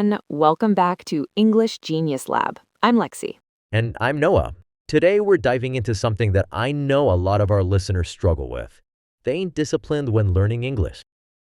everyone. Welcome back to English Genius Lab. I'm Lexi. And I'm Noah. Today we're diving into something that I know a lot of our listeners struggle with. They ain't disciplined when learning English.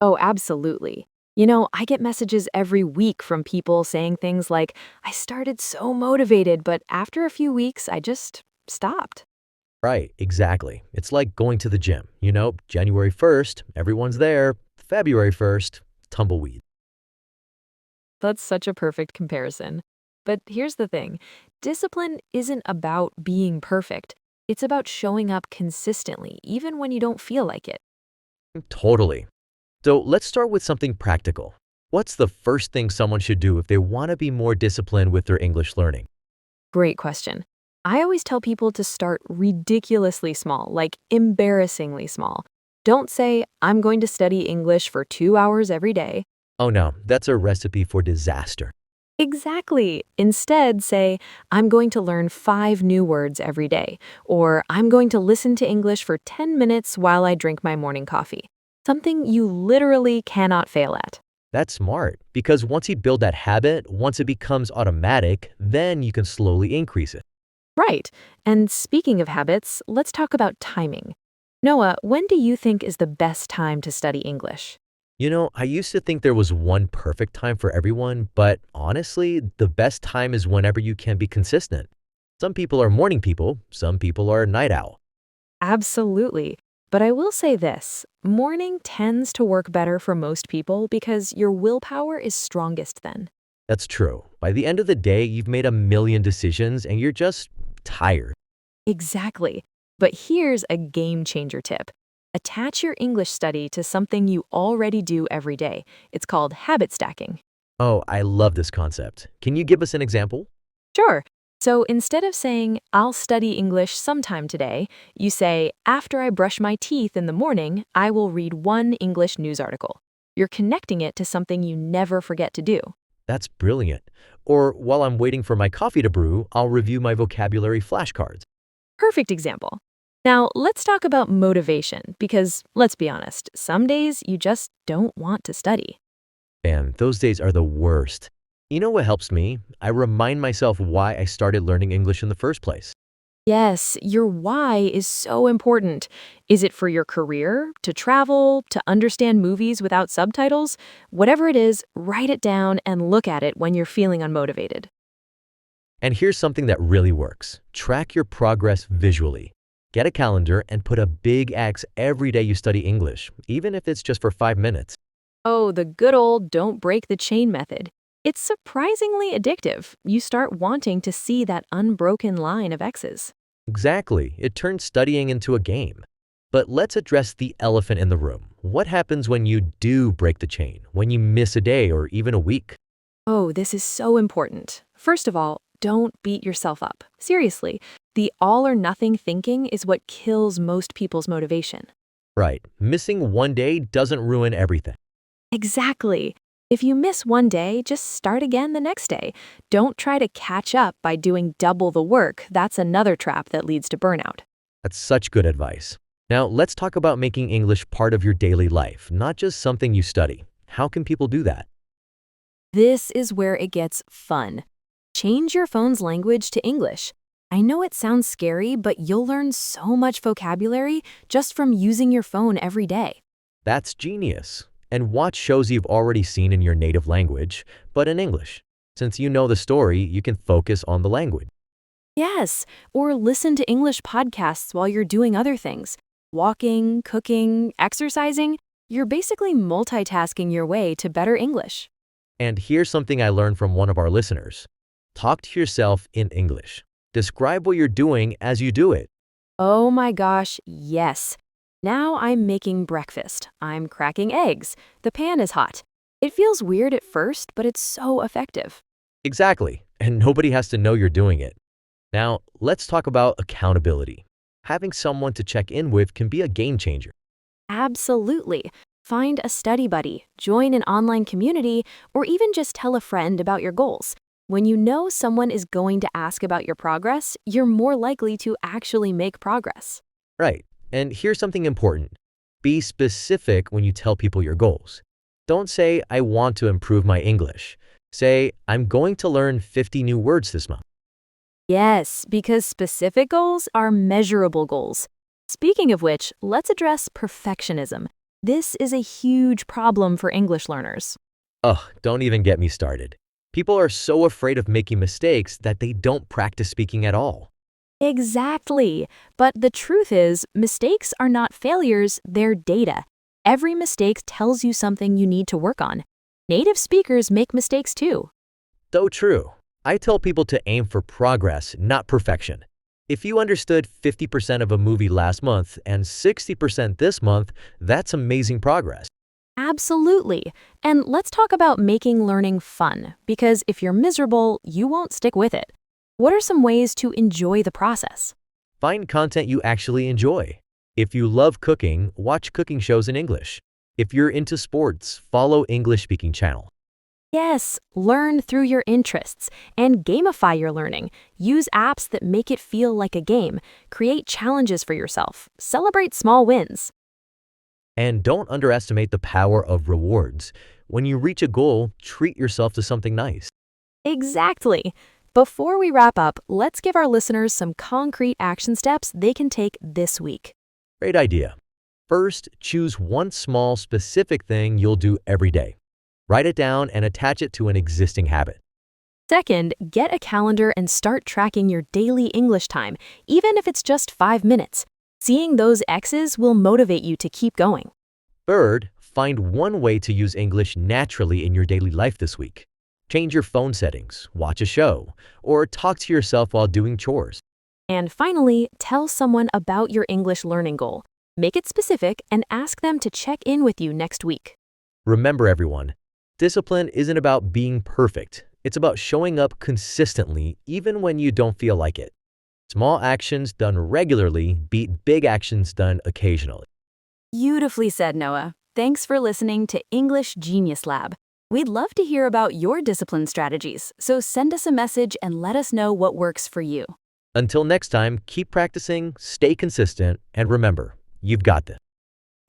Oh, absolutely. I get messages every week from people saying things like, I started so motivated, but after a few weeks, I just stopped. Right, exactly. It's like going to the gym. January 1st, everyone's there. February 1st, tumbleweed. That's such a perfect comparison. But here's the thing, discipline isn't about being perfect. It's about showing up consistently, even when you don't feel like it. Totally. So let's start with something practical. What's the first thing someone should do if they want to be more disciplined with their English learning? Great question. I always tell people to start ridiculously small, like embarrassingly small. Don't say, I'm going to study English for 2 hours every day. Oh no, that's a recipe for disaster. Exactly. Instead, say, I'm going to learn 5 new words every day, or I'm going to listen to English for 10 minutes while I drink my morning coffee. Something you literally cannot fail at. That's smart, because once you build that habit, once it becomes automatic, then you can slowly increase it. Right. And speaking of habits, let's talk about timing. Noah, when do you think is the best time to study English? I used to think there was one perfect time for everyone, but honestly, the best time is whenever you can be consistent. Some people are morning people, some people are night owl. Absolutely. But I will say this, morning tends to work better for most people because your willpower is strongest then. That's true. By the end of the day, you've made a million decisions and you're just tired. Exactly. But here's a game changer tip. Attach your English study to something you already do every day. It's called habit stacking. Oh, I love this concept. Can you give us an example? Sure. So instead of saying, I'll study English sometime today, you say, after I brush my teeth in the morning, I will read one English news article. You're connecting it to something you never forget to do. That's brilliant. Or while I'm waiting for my coffee to brew, I'll review my vocabulary flashcards. Perfect example. Now, let's talk about motivation because, let's be honest, some days you just don't want to study. And those days are the worst. You know what helps me? I remind myself why I started learning English in the first place. Yes, your why is so important. Is it for your career, to travel, to understand movies without subtitles? Whatever it is, write it down and look at it when you're feeling unmotivated. And here's something that really works. Track your progress visually. Get a calendar and put a big X every day you study English, even if it's just for 5 minutes. Oh, the good old don't break the chain method. It's surprisingly addictive. You start wanting to see that unbroken line of X's. Exactly, it turns studying into a game. But let's address the elephant in the room. What happens when you do break the chain, when you miss a day or even a week? Oh, this is so important. First of all, don't beat yourself up. Seriously, the all or nothing thinking is what kills most people's motivation. Right, missing one day doesn't ruin everything. Exactly. If you miss one day, just start again the next day. Don't try to catch up by doing double the work. That's another trap that leads to burnout. That's such good advice. Now, let's talk about making English part of your daily life, not just something you study. How can people do that? This is where it gets fun. Change your phone's language to English. I know it sounds scary, but you'll learn so much vocabulary just from using your phone every day. That's genius. And watch shows you've already seen in your native language, but in English. Since you know the story, you can focus on the language. Yes, or listen to English podcasts while you're doing other things. Walking, cooking, exercising. You're basically multitasking your way to better English. And here's something I learned from one of our listeners. Talk to yourself in English. Describe what you're doing as you do it. Oh my gosh, yes. Now I'm making breakfast. I'm cracking eggs. The pan is hot. It feels weird at first, but it's so effective. Exactly. And nobody has to know you're doing it. Now, let's talk about accountability. Having someone to check in with can be a game changer. Absolutely. Find a study buddy, join an online community, or even just tell a friend about your goals. When you know someone is going to ask about your progress, you're more likely to actually make progress. Right. And here's something important. Be specific when you tell people your goals. Don't say, I want to improve my English. Say, I'm going to learn 50 new words this month. Yes, because specific goals are measurable goals. Speaking of which, let's address perfectionism. This is a huge problem for English learners. Ugh, don't even get me started. People are so afraid of making mistakes that they don't practice speaking at all. Exactly. But the truth is, mistakes are not failures, they're data. Every mistake tells you something you need to work on. Native speakers make mistakes too. So true. I tell people to aim for progress, not perfection. If you understood 50% of a movie last month and 60% this month, that's amazing progress. Absolutely. And let's talk about making learning fun, because if you're miserable, you won't stick with it. What are some ways to enjoy the process? Find content you actually enjoy. If you love cooking, watch cooking shows in English. If you're into sports, follow English-speaking channel. Yes, learn through your interests and gamify your learning. Use apps that make it feel like a game. Create challenges for yourself. Celebrate small wins. And don't underestimate the power of rewards. When you reach a goal, treat yourself to something nice. Exactly. Before we wrap up, let's give our listeners some concrete action steps they can take this week. Great idea. First, choose one small, specific thing you'll do every day. Write it down and attach it to an existing habit. Second, get a calendar and start tracking your daily English time, even if it's just 5 minutes. Seeing those X's will motivate you to keep going. Third, find one way to use English naturally in your daily life this week. Change your phone settings, watch a show, or talk to yourself while doing chores. And finally, tell someone about your English learning goal. Make it specific and ask them to check in with you next week. Remember, everyone, discipline isn't about being perfect. It's about showing up consistently even when you don't feel like it. Small actions done regularly beat big actions done occasionally. Beautifully said, Noah. Thanks for listening to English Genius Lab. We'd love to hear about your discipline strategies, so send us a message and let us know what works for you. Until next time, keep practicing, stay consistent, and remember, you've got this.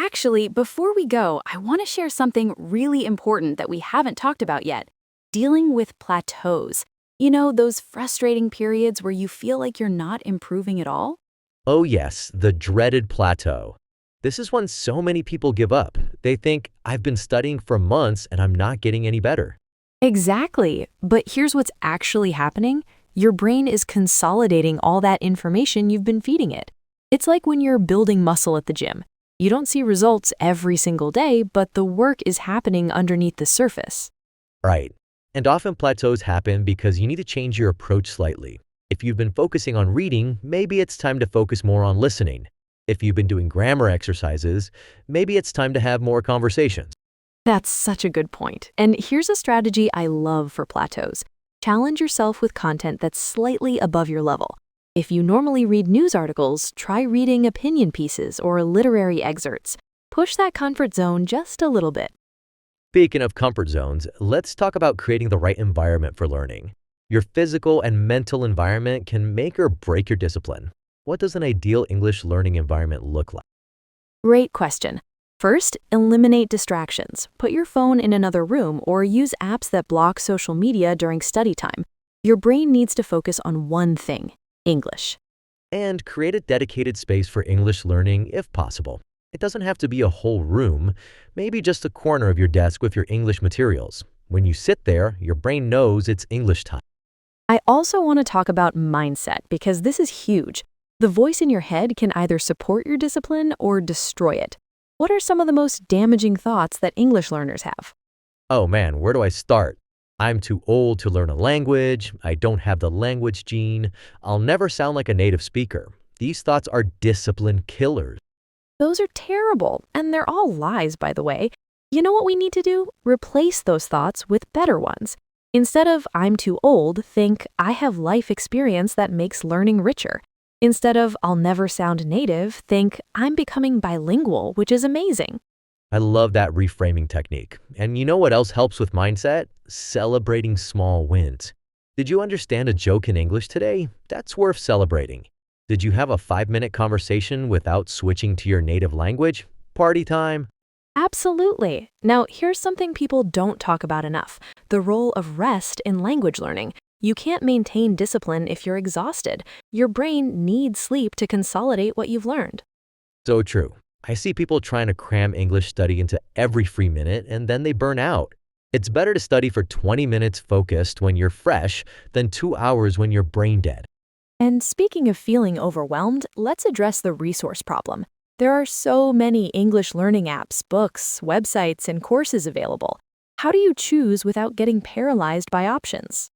Actually, before we go, I want to share something really important that we haven't talked about yet. Dealing with plateaus. You know, those frustrating periods where you feel like you're not improving at all? Oh yes, the dreaded plateau. This is when so many people give up. They think, I've been studying for months and I'm not getting any better. Exactly. But here's what's actually happening. Your brain is consolidating all that information you've been feeding it. It's like when you're building muscle at the gym. You don't see results every single day, but the work is happening underneath the surface. Right. And often plateaus happen because you need to change your approach slightly. If you've been focusing on reading, maybe it's time to focus more on listening. If you've been doing grammar exercises, maybe it's time to have more conversations. That's such a good point. And here's a strategy I love for plateaus. Challenge yourself with content that's slightly above your level. If you normally read news articles, try reading opinion pieces or literary excerpts. Push that comfort zone just a little bit. Speaking of comfort zones, let's talk about creating the right environment for learning. Your physical and mental environment can make or break your discipline. What does an ideal English learning environment look like? Great question. First, eliminate distractions. Put your phone in another room or use apps that block social media during study time. Your brain needs to focus on one thing, English. And create a dedicated space for English learning if possible. It doesn't have to be a whole room, maybe just a corner of your desk with your English materials. When you sit there, your brain knows it's English time. I also want to talk about mindset because this is huge. The voice in your head can either support your discipline or destroy it. What are some of the most damaging thoughts that English learners have? Oh man, where do I start? I'm too old to learn a language. I don't have the language gene. I'll never sound like a native speaker. These thoughts are discipline killers. Those are terrible, and they're all lies, by the way. You know what we need to do? Replace those thoughts with better ones. Instead of I'm too old, think I have life experience that makes learning richer. Instead of I'll never sound native, think I'm becoming bilingual, which is amazing. I love that reframing technique. And you know what else helps with mindset? Celebrating small wins. Did you understand a joke in English today? That's worth celebrating. Did you have a 5-minute conversation without switching to your native language? Party time. Absolutely. Now, here's something people don't talk about enough, The role of rest in language learning. You can't maintain discipline if you're exhausted. Your brain needs sleep to consolidate what you've learned. So true. I see people trying to cram English study into every free minute and then they burn out. It's better to study for 20 minutes focused when you're fresh than 2 hours when you're brain dead. And speaking of feeling overwhelmed, let's address the resource problem. There are so many English learning apps, books, websites, and courses available. How do you choose without getting paralyzed by options?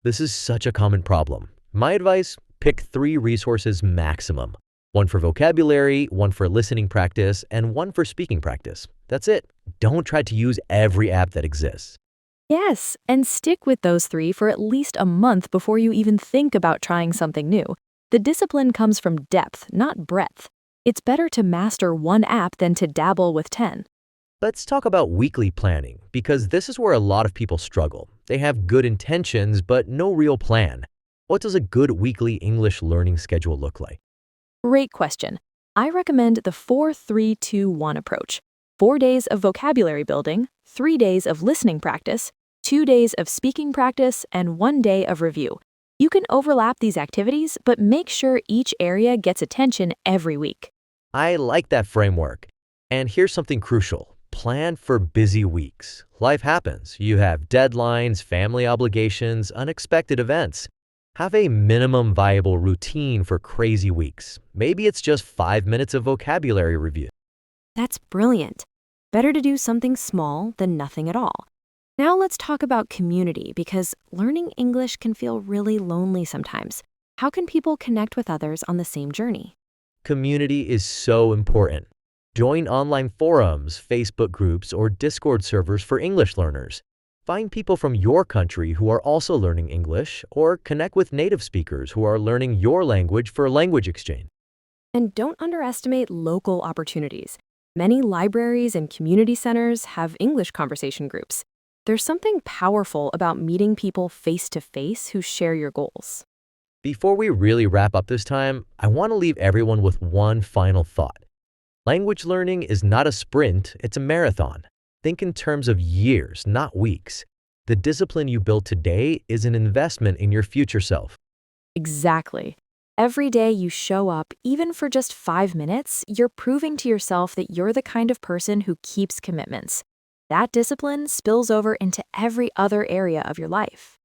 This is such a common problem. My advice, pick 3 resources maximum. One for vocabulary, one for listening practice, and one for speaking practice. That's it. Don't try to use every app that exists. Yes, and stick with those 3 for at least a month before you even think about trying something new. The discipline comes from depth, not breadth. It's better to master one app than to dabble with 10. Let's talk about weekly planning, because this is where a lot of people struggle. They have good intentions, but no real plan. What does a good weekly English learning schedule look like? Great question. I recommend the 4-3-2-1 approach. 4 days of vocabulary building, 3 days of listening practice, 2 days of speaking practice, and 1 day of review. You can overlap these activities, but make sure each area gets attention every week. I like that framework. And here's something crucial. Plan for busy weeks. Life happens. You have deadlines, family obligations, unexpected events. Have a minimum viable routine for crazy weeks. Maybe it's just 5 minutes of vocabulary review. That's brilliant. Better to do something small than nothing at all. Now let's talk about community, because learning English can feel really lonely sometimes. How can people connect with others on the same journey? Community is so important. Join online forums, Facebook groups, or Discord servers for English learners. Find people from your country who are also learning English, or connect with native speakers who are learning your language for language exchange. And don't underestimate local opportunities. Many libraries and community centers have English conversation groups. There's something powerful about meeting people face to face who share your goals. Before we really wrap up this time, I want to leave everyone with one final thought. Language learning is not a sprint, it's a marathon. Think in terms of years, not weeks. The discipline you build today is an investment in your future self. Exactly. Every day you show up, even for just 5 minutes, you're proving to yourself that you're the kind of person who keeps commitments. That discipline spills over into every other area of your life.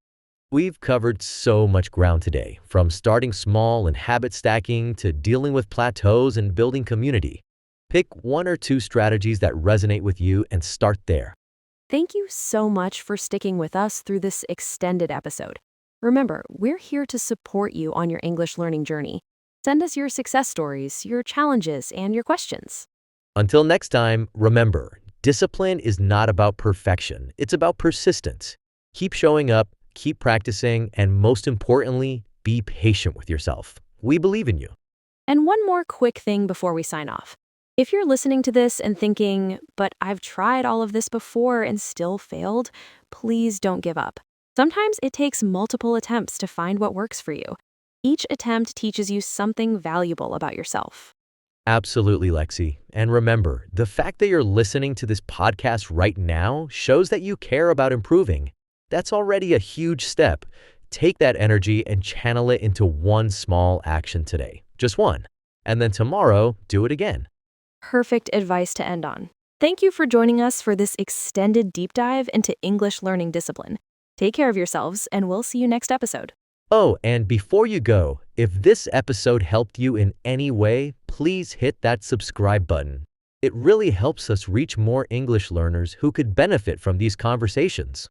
We've covered so much ground today, from starting small and habit stacking to dealing with plateaus and building community. Pick 1 or 2 strategies that resonate with you and start there. Thank you so much for sticking with us through this extended episode. Remember, we're here to support you on your English learning journey. Send us your success stories, your challenges, and your questions. Until next time, remember, discipline is not about perfection, it's about persistence. Keep showing up, keep practicing, and most importantly, be patient with yourself. We believe in you. And one more quick thing before we sign off. If you're listening to this and thinking, but I've tried all of this before and still failed, please don't give up. Sometimes it takes multiple attempts to find what works for you. Each attempt teaches you something valuable about yourself. Absolutely, Lexi. And remember, the fact that you're listening to this podcast right now shows that you care about improving. That's already a huge step. Take that energy and channel it into one small action today. Just one. And then tomorrow, do it again. Perfect advice to end on. Thank you for joining us for this extended deep dive into English learning discipline. Take care of yourselves, and we'll see you next episode. Oh, and before you go, if this episode helped you in any way, please hit that subscribe button. It really helps us reach more English learners who could benefit from these conversations.